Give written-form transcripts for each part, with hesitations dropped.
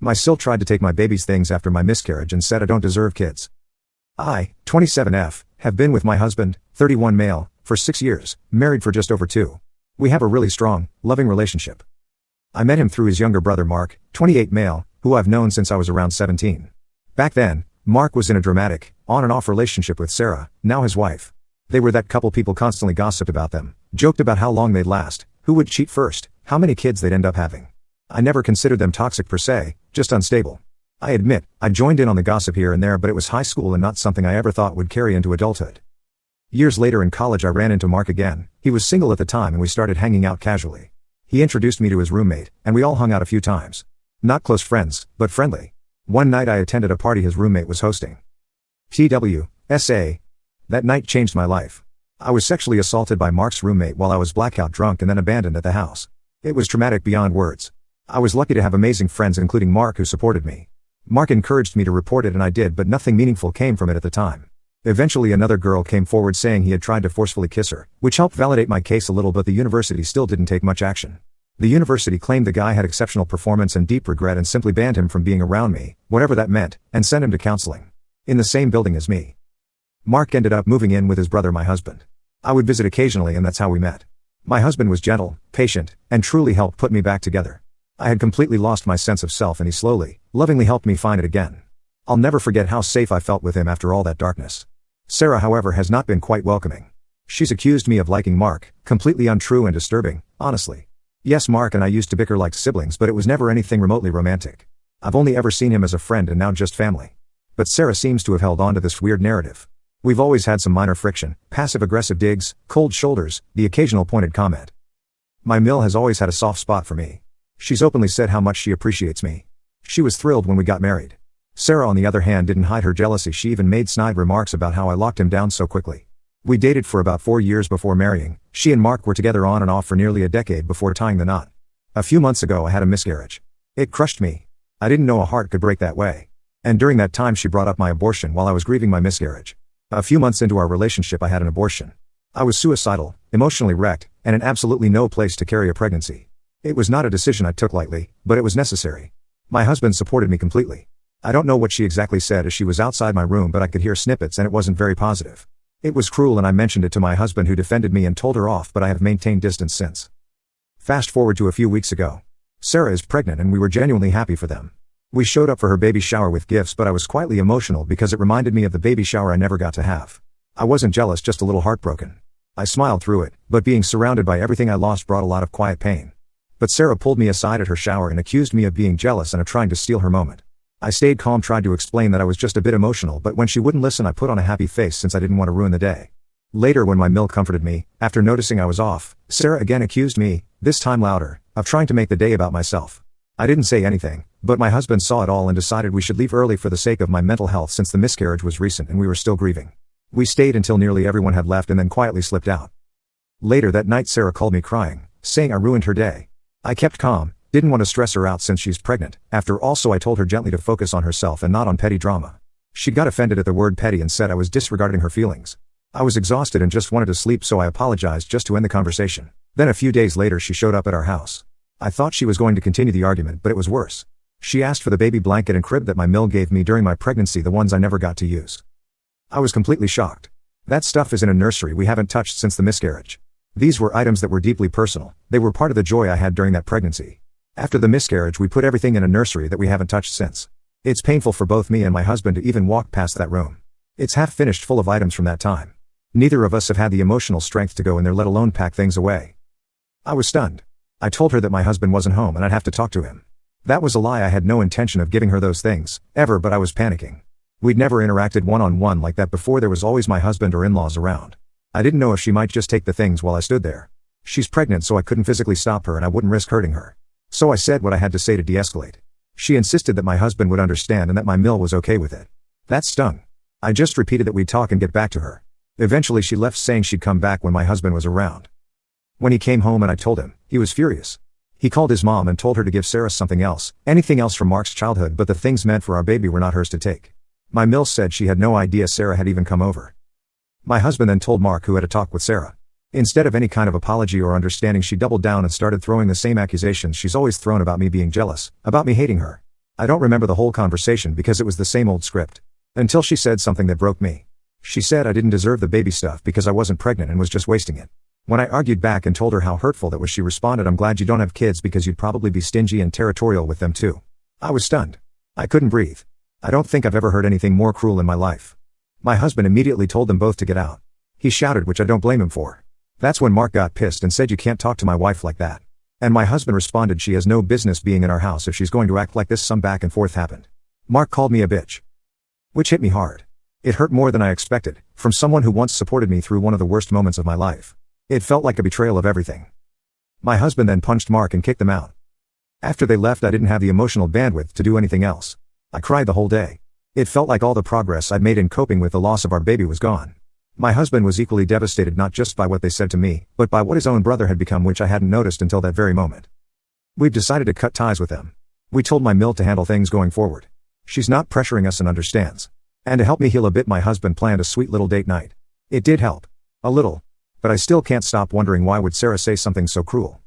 My SIL tried to take my baby's things after my miscarriage and said I don't deserve kids. I, 27F, have been with my husband, 31 male, for 6 years, married for just over 2. We have a really strong, loving relationship. I met him through his younger brother Mark, 28 male, who I've known since I was around 17. Back then, Mark was in a dramatic, on and off relationship with Sarah, now his wife. They were that couple people constantly gossiped about them, joked about how long they'd last, who would cheat first, how many kids they'd end up having. I never considered them toxic per se, just unstable. I admit, I joined in on the gossip here and there, but it was high school and not something I ever thought would carry into adulthood. Years later in college I ran into Mark again. He was single at the time and we started hanging out casually. He introduced me to his roommate, and we all hung out a few times. Not close friends, but friendly. One night I attended a party his roommate was hosting. TWSA. That night changed my life. I was sexually assaulted by Mark's roommate while I was blackout drunk and then abandoned at the house. It was traumatic beyond words. I was lucky to have amazing friends including Mark who supported me. Mark encouraged me to report it and I did, but nothing meaningful came from it at the time. Eventually another girl came forward saying he had tried to forcefully kiss her, which helped validate my case a little, but the university still didn't take much action. The university claimed the guy had exceptional performance and deep regret and simply banned him from being around me, whatever that meant, and sent him to counseling. In the same building as me. Mark ended up moving in with his brother, my husband. I would visit occasionally and that's how we met. My husband was gentle, patient, and truly helped put me back together. I had completely lost my sense of self and he slowly, lovingly helped me find it again. I'll never forget how safe I felt with him after all that darkness. Sarah, however, has not been quite welcoming. She's accused me of liking Mark, completely untrue and disturbing, honestly. Yes, Mark and I used to bicker like siblings, but it was never anything remotely romantic. I've only ever seen him as a friend and now just family. But Sarah seems to have held on to this weird narrative. We've always had some minor friction, passive-aggressive digs, cold shoulders, the occasional pointed comment. My Mill has always had a soft spot for me. She's openly said how much she appreciates me. She was thrilled when we got married. Sarah, on the other hand, didn't hide her jealousy. She even made snide remarks about how I locked him down so quickly. We dated for about 4 years before marrying. She and Mark were together on and off for nearly a decade before tying the knot. A few months ago I had a miscarriage. It crushed me. I didn't know a heart could break that way. And during that time she brought up my abortion while I was grieving my miscarriage. A few months into our relationship I had an abortion. I was suicidal, emotionally wrecked, and in absolutely no place to carry a pregnancy. It was not a decision I took lightly, but it was necessary. My husband supported me completely. I don't know what she exactly said as she was outside my room, but I could hear snippets and it wasn't very positive. It was cruel and I mentioned it to my husband who defended me and told her off, but I have maintained distance since. Fast forward to a few weeks ago. Sarah is pregnant and we were genuinely happy for them. We showed up for her baby shower with gifts, but I was quietly emotional because it reminded me of the baby shower I never got to have. I wasn't jealous, just a little heartbroken. I smiled through it, but being surrounded by everything I lost brought a lot of quiet pain. But Sarah pulled me aside at her shower and accused me of being jealous and of trying to steal her moment. I stayed calm, tried to explain that I was just a bit emotional, but when she wouldn't listen I put on a happy face since I didn't want to ruin the day. Later when my Mill comforted me, after noticing I was off, Sarah again accused me, this time louder, of trying to make the day about myself. I didn't say anything, but my husband saw it all and decided we should leave early for the sake of my mental health since the miscarriage was recent and we were still grieving. We stayed until nearly everyone had left and then quietly slipped out. Later that night Sarah called me crying, saying I ruined her day. I kept calm, didn't want to stress her out since she's pregnant. After also I told her gently to focus on herself and not on petty drama. She got offended at the word petty and said I was disregarding her feelings. I was exhausted and just wanted to sleep, so I apologized just to end the conversation. Then a few days later she showed up at our house. I thought she was going to continue the argument, but it was worse. She asked for the baby blanket and crib that my Mill gave me during my pregnancy, the ones I never got to use. I was completely shocked. That stuff is in a nursery we haven't touched since the miscarriage. These were items that were deeply personal. They were part of the joy I had during that pregnancy. After the miscarriage we put everything in a nursery that we haven't touched since. It's painful for both me and my husband to even walk past that room. It's half finished, full of items from that time. Neither of us have had the emotional strength to go in there, let alone pack things away. I was stunned. I told her that my husband wasn't home and I'd have to talk to him. That was a lie. I had no intention of giving her those things, ever, but I was panicking. We'd never interacted one-on-one like that before. There was always my husband or in-laws around. I didn't know if she might just take the things while I stood there. She's pregnant, so I couldn't physically stop her and I wouldn't risk hurting her. So I said what I had to say to de-escalate. She insisted that my husband would understand and that my Mill was okay with it. That stung. I just repeated that we'd talk and get back to her. Eventually she left, saying she'd come back when my husband was around. When he came home and I told him, he was furious. He called his mom and told her to give Sarah something else, anything else from Mark's childhood, but the things meant for our baby were not hers to take. My Mill said she had no idea Sarah had even come over. My husband then told Mark, who had a talk with Sarah. Instead of any kind of apology or understanding, she doubled down and started throwing the same accusations she's always thrown about me being jealous, about me hating her. I don't remember the whole conversation because it was the same old script. Until she said something that broke me. She said I didn't deserve the baby stuff because I wasn't pregnant and was just wasting it. When I argued back and told her how hurtful that was, she responded, "I'm glad you don't have kids because you'd probably be stingy and territorial with them too." I was stunned. I couldn't breathe. I don't think I've ever heard anything more cruel in my life. My husband immediately told them both to get out. He shouted, which I don't blame him for. That's when Mark got pissed and said, "You can't talk to my wife like that." And my husband responded, "She has no business being in our house if she's going to act like this." Some back and forth happened. Mark called me a bitch. Which hit me hard. It hurt more than I expected, from someone who once supported me through one of the worst moments of my life. It felt like a betrayal of everything. My husband then punched Mark and kicked them out. After they left, I didn't have the emotional bandwidth to do anything else. I cried the whole day. It felt like all the progress I'd made in coping with the loss of our baby was gone. My husband was equally devastated, not just by what they said to me, but by what his own brother had become, which I hadn't noticed until that very moment. We've decided to cut ties with them. We told my mill to handle things going forward. She's not pressuring us and understands. And to help me heal a bit, my husband planned a sweet little date night. It did help. A little. But I still can't stop wondering, why would Sarah say something so cruel?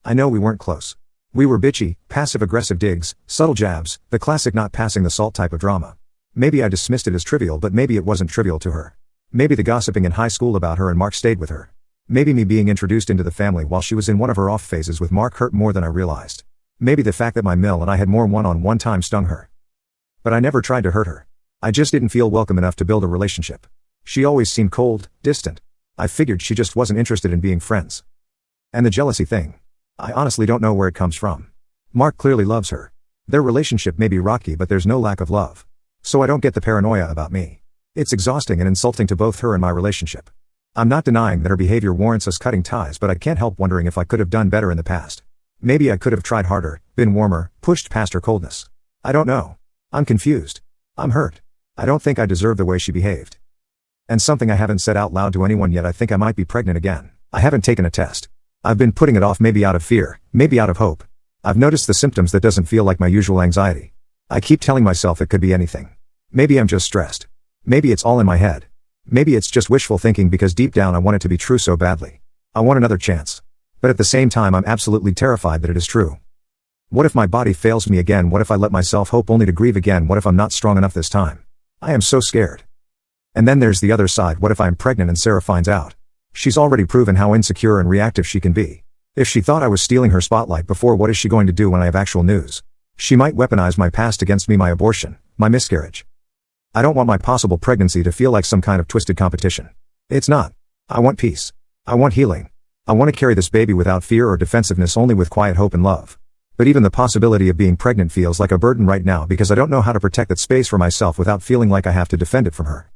I know we weren't close. We were bitchy, passive-aggressive digs, subtle jabs, the classic not passing the salt type of drama. Maybe I dismissed it as trivial, but maybe it wasn't trivial to her. Maybe the gossiping in high school about her and Mark stayed with her. Maybe me being introduced into the family while she was in one of her off phases with Mark hurt more than I realized. Maybe the fact that my mill and I had more one-on-one time stung her. But I never tried to hurt her. I just didn't feel welcome enough to build a relationship. She always seemed cold, distant. I figured she just wasn't interested in being friends. And the jealousy thing. I honestly don't know where it comes from. Mark clearly loves her. Their relationship may be rocky, but there's no lack of love. So I don't get the paranoia about me. It's exhausting and insulting to both her and my relationship. I'm not denying that her behavior warrants us cutting ties, but I can't help wondering if I could have done better in the past. Maybe I could have tried harder, been warmer, pushed past her coldness. I don't know. I'm confused. I'm hurt. I don't think I deserve the way she behaved. And something I haven't said out loud to anyone yet, I think I might be pregnant again. I haven't taken a test. I've been putting it off, maybe out of fear, maybe out of hope. I've noticed the symptoms that doesn't feel like my usual anxiety. I keep telling myself it could be anything. Maybe I'm just stressed. Maybe it's all in my head. Maybe it's just wishful thinking, because deep down I want it to be true so badly. I want another chance. But at the same time, I'm absolutely terrified that it is true. What if my body fails me again? What if I let myself hope only to grieve again? What if I'm not strong enough this time? I am so scared. And then there's the other side. What if I'm pregnant and Sarah finds out? She's already proven how insecure and reactive she can be. If she thought I was stealing her spotlight before, what is she going to do when I have actual news? She might weaponize my past against me, my abortion, my miscarriage. I don't want my possible pregnancy to feel like some kind of twisted competition. It's not. I want peace. I want healing. I want to carry this baby without fear or defensiveness, only with quiet hope and love. But even the possibility of being pregnant feels like a burden right now, because I don't know how to protect that space for myself without feeling like I have to defend it from her.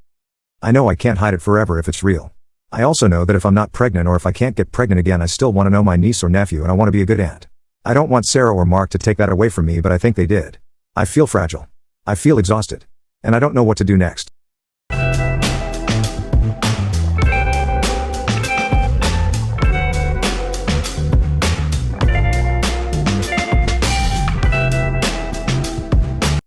I know I can't hide it forever if it's real. I also know that if I'm not pregnant, or if I can't get pregnant again, I still want to know my niece or nephew, and I want to be a good aunt. I don't want Sarah or Mark to take that away from me, but I think they did. I feel fragile. I feel exhausted. And I don't know what to do next.